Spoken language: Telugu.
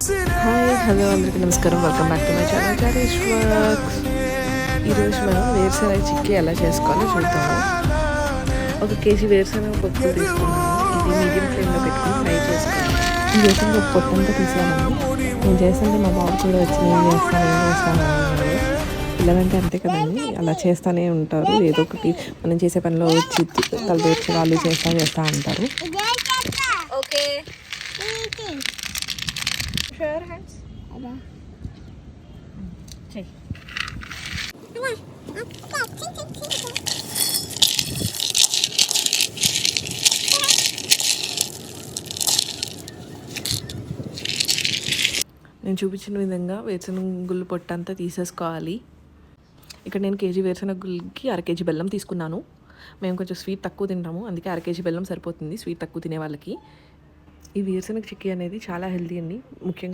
హాయ్ హలో అందరికీ నమస్కారం. Welcome back to my channel Charish works. ఈరోజు మనం వేరుశనగ చిక్కీ ఎలా చేసుకోవాలో చూద్దాము. 1 కేజీ వేరుశనగ పప్పు తీసుకున్నాను. ఇది మీడియం ఫ్లేమ్లో పెట్టుకుని ఫ్రై చేసుకోవాలి. ఈ వేరుశనగ పప్పు పొట్టంతా తీసానండి. నేను చేస్తుంటే మా బాబు కూడా వచ్చి ఏం చేస్తాను అన్నారు. పిల్లలంటే అంతే కదండి, అలా చేస్తూనే ఉంటారు. ఏదో ఒకటి మనం చేసే పనిలో వచ్చి తలదూర్చి వాళ్ళు చేస్తా అంటారు. ఓకే షూర్ హ్యాండ్స్ చెయ్యి. నేను చూపించిన విధంగా వేరుశనగ గుళ్ళు పొట్టంతా తీసేసుకోవాలి. ఇక్కడ నేను కేజీ వేరుశనగ గుళ్ళకి 1/2 కేజీ బెల్లం తీసుకున్నాను. మేము కొంచెం స్వీట్ తక్కువ తింటాము, అందుకే 1/2 కేజీ బెల్లం సరిపోతుంది స్వీట్ తక్కువ తినే వాళ్ళకి. ఈ వేరుశనగ చిక్కీ అనేది చాలా హెల్తీ అండి. ముఖ్యంగా